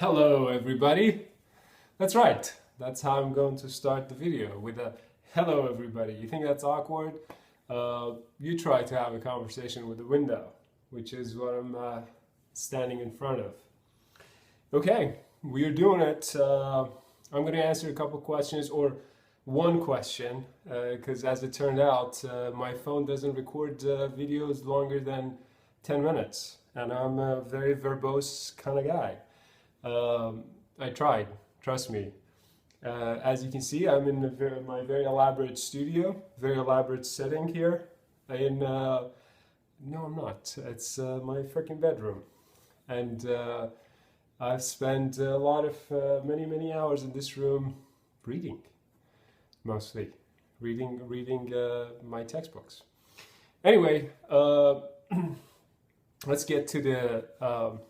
Hello everybody. That's right. That's how I'm going to start the video, with a hello everybody. You think that's awkward? You try to have a conversation with the window, which is what I'm standing in front of. Okay, we are doing it. I'm going to answer a couple questions, or one question, because as it turned out, my phone doesn't record videos longer than 10 minutes, and I'm a very verbose kind of guy. I tried, trust me. As you can see, I'm in my very elaborate studio, very elaborate setting here. No, I'm not. It's my freaking bedroom, and I've spent a lot of many hours in this room reading, mostly reading my textbooks. Anyway, let's get to the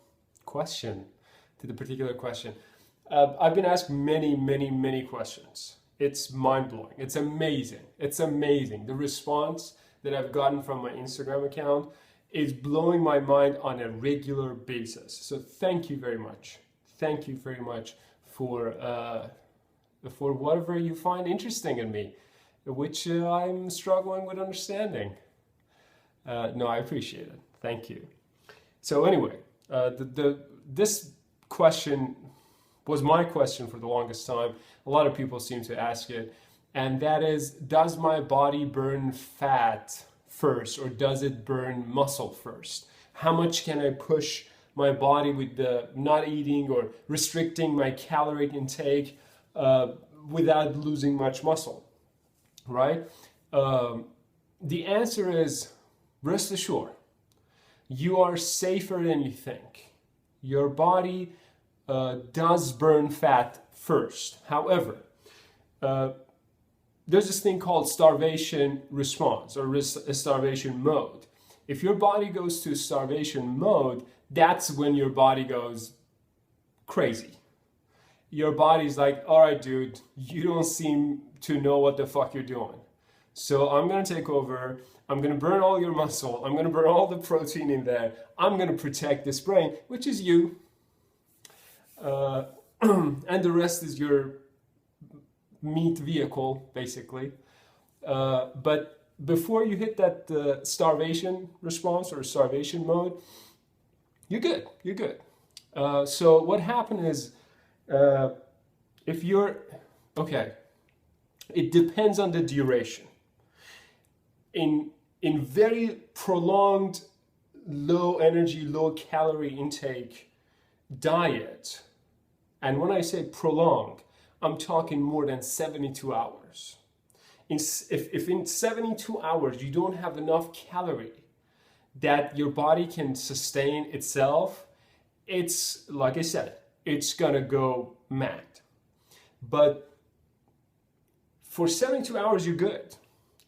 question. To the particular question. I've been asked many questions. It's mind-blowing. It's amazing. It's amazing. The response that I've gotten from my Instagram account is blowing my mind on a regular basis. So thank you very much. Thank you very much for whatever you find interesting in me, which I'm struggling with understanding. No, I appreciate it. Thank you. So anyway, this question was my question for the longest time. A lot of people seem to ask it, and that is, does my body burn fat first, or does it burn muscle first? How much can I push my body with the not eating or restricting my calorie intake without losing much muscle, right? The answer is, rest assured, you are safer than you think. Your body does burn fat first. However, there's this thing called starvation response, or starvation mode. If your body goes to starvation mode, that's when your body goes crazy. Your body's like, all right, dude, you don't seem to know what the fuck you're doing. So I'm going to take over. I'm going to burn all your muscle. I'm going to burn all the protein in there. I'm going to protect this brain, which is you. And the rest is your meat vehicle, basically. But before you hit that starvation response or starvation mode, you're good. You're good. So what happened is, if you're okay, it depends on the duration. In very prolonged, low energy, low calorie intake diet, and when I say prolonged, I'm talking more than 72 hours. If in 72 hours you don't have enough calorie that your body can sustain itself, it's, like I said, it's gonna go mad. But for 72 hours, you're good.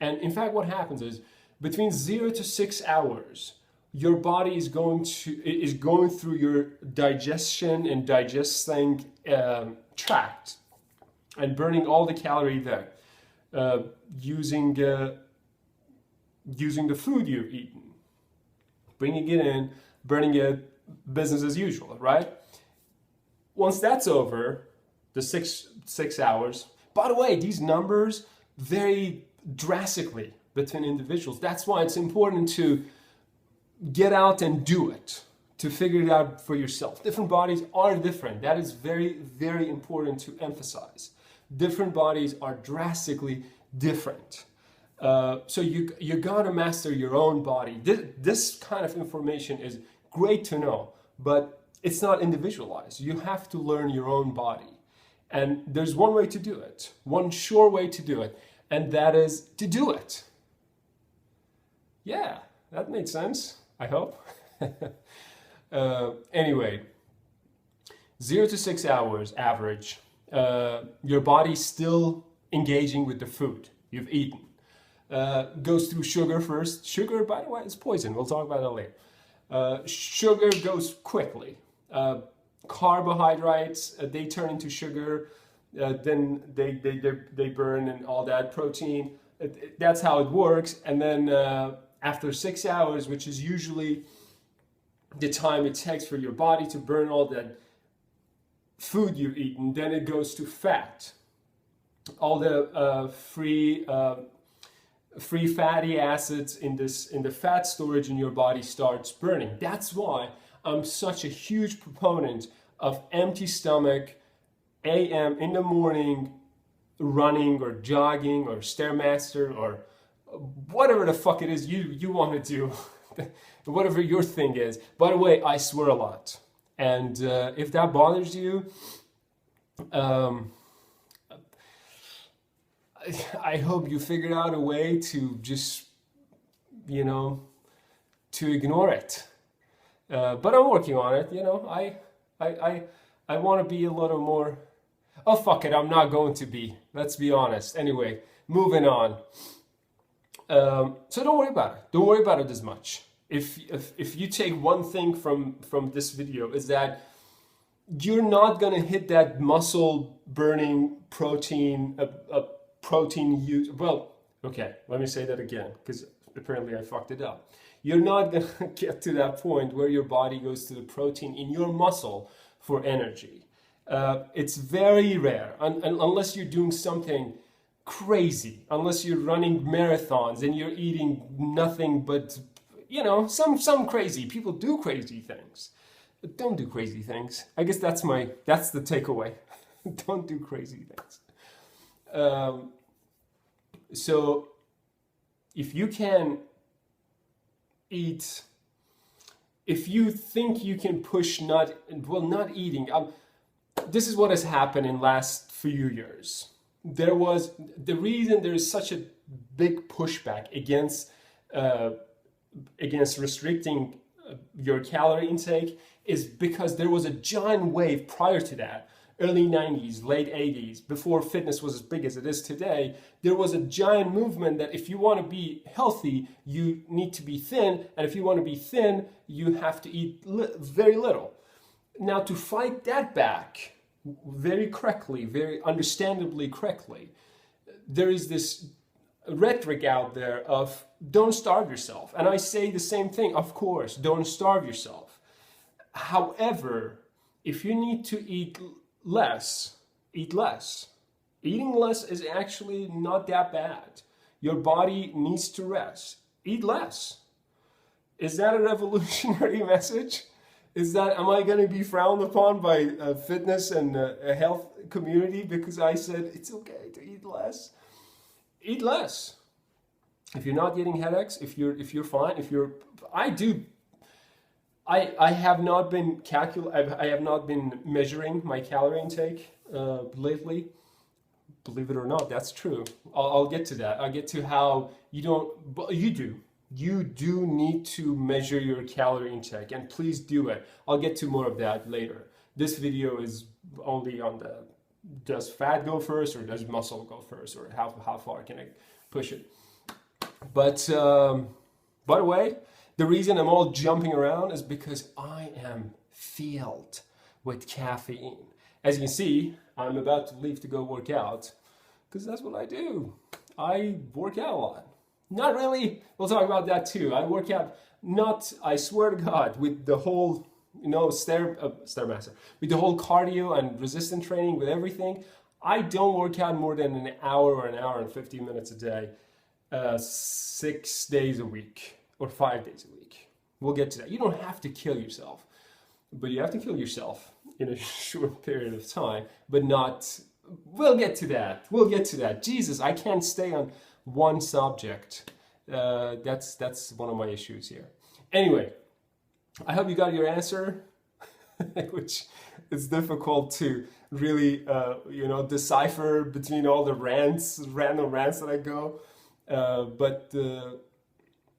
And in fact, what happens is, between 0 to 6 hours, your body is going through your digestion and digesting tract and burning all the calorie there, using the food you've eaten, bringing it in, burning it, business as usual, right? Once that's over, the six hours. By the way, these numbers vary drastically between individuals. That's why it's important to get out and do it, to figure it out for yourself. Different bodies are different. That is very important to emphasize. Different bodies are drastically different. So you gotta master your own body. This kind of information is great to know, but it's not individualized. You have to learn your own body. And there's one way to do it, one sure way to do it, and that is to do it. Yeah, that made sense, I hope. Anyway, 0 to 6 hours average, your body's still engaging with the food you've eaten. Goes through sugar first. Sugar, by the way, is poison. We'll talk about that later. Sugar goes quickly. Carbohydrates, they turn into sugar, then they burn and all that protein. That's how it works. And then after 6 hours, which is usually the time it takes for your body to burn all that food you've eaten, then it goes to fat. All the free fatty acids in the fat storage in your body starts burning. That's why I'm such a huge proponent of empty stomach, AM in the morning, running or jogging or Stairmaster or whatever the fuck it is you want to do, whatever your thing is. By the way, I swear a lot, and if that bothers you, I hope you figured out a way to just, to ignore it. But I'm working on it. I want to be a little more. Oh fuck it, I'm not going to be. Let's be honest. Anyway, moving on. So don't worry about it. Don't worry about it as much. If you take one thing from this video, is that you're not gonna hit that muscle burning protein use. Well, okay, let me say that again, because apparently I fucked it up. You're not gonna get to that point where your body goes to the protein in your muscle for energy. It's very rare, unless you're doing something crazy, unless you're running marathons and you're eating nothing but, some crazy. People do crazy things. But don't do crazy things. I guess that's the takeaway. Don't do crazy things. So if you can eat, if you think you can push not eating, this is what has happened in last few years. The reason there is such a big pushback against restricting your calorie intake is because there was a giant wave prior to that, early 90s, late 80s, before fitness was as big as it is today. There was a giant movement that if you want to be healthy, you need to be thin, and if you want to be thin, you have to eat very little. Now, to fight that back very correctly, very understandably correctly, there is this rhetoric out there of don't starve yourself. And I say the same thing, of course, don't starve yourself. However, if you need to eat less, eat less. Eating less is actually not that bad. Your body needs to rest. Eat less. Is that a revolutionary message? Am I going to be frowned upon by a fitness and a health community because I said it's okay to eat less? Eat less. If you're not getting headaches, if you're fine, I have not been I have not been measuring my calorie intake lately. Believe it or not, that's true. I'll get to that. I'll get to how you don't, but you do. You do need to measure your calorie intake, and please do it. I'll get to more of that later. This video is only on does fat go first or does muscle go first, or how far can I push it? But by the way, the reason I'm all jumping around is because I am filled with caffeine. As you can see, I'm about to leave to go work out because that's what I do. I work out a lot. Not really. We'll talk about that too. I work out I swear to God, with the whole, Stairmaster, with the whole cardio and resistance training, with everything, I don't work out more than an hour or an hour and 15 minutes a day, 6 days a week or 5 days a week. We'll get to that. You don't have to kill yourself, but you have to kill yourself in a short period of time, but not, we'll get to that. We'll get to that. Jesus, I can't stay on one subject. That's one of my issues here. Anyway, I hope you got your answer, which is difficult to really, decipher between all the random rants that I go. But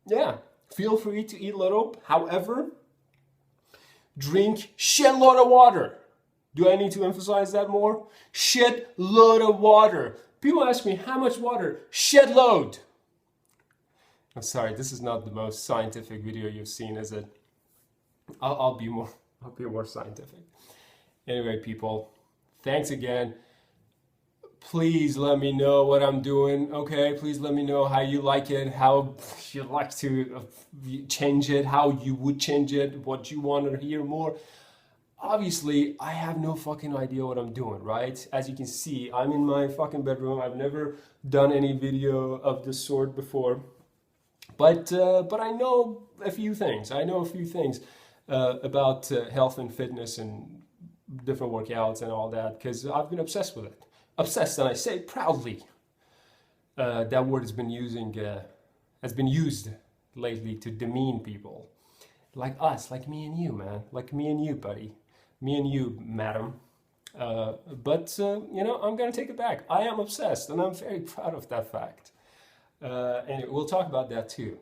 yeah, feel free to eat little. However, drink shit load of water. Do I need to emphasize that more? Shit load of water. People ask me, how much water? Shit load. I'm sorry, this is not the most scientific video you've seen, is it? I'll be more scientific. Anyway, people, thanks again. Please let me know what I'm doing, okay? Please let me know how you like it, how you'd like to change it, how you would change it, what you want to hear more. obviously I have no fucking idea what I'm doing, right? As you can see, I'm in my fucking bedroom. I've never done any video of this sort before, but I know a few things. I know a few things about health and fitness and different workouts and all that, because I've been obsessed with it. Obsessed, and I say it proudly. That word has been used lately to demean people like us, like me and you, man, like me and you, buddy, me and you, madam. But you know, I'm gonna take it back. I am obsessed, and I'm very proud of that fact. And we'll talk about that too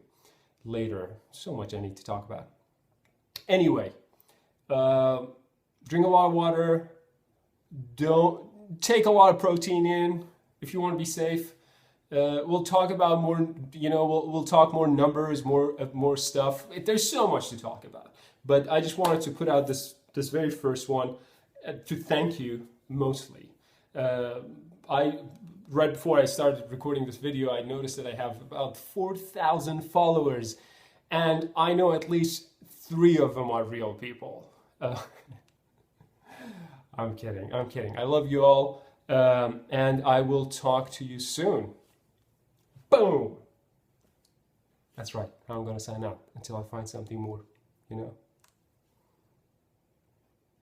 later. So much I need to talk about. Anyway, drink a lot of water. Don't take a lot of protein in if you want to be safe. We'll talk about more, you know, we'll talk more numbers, more stuff. There's so much to talk about. But I just wanted to put out this very first one to thank you mostly. Right before I started recording this video, I noticed that I have about 4,000 followers, and I know at least 3 of them are real people. I'm kidding. I love you all, and I will talk to you soon. Boom! That's right. I'm gonna sign out until I find something more, you know.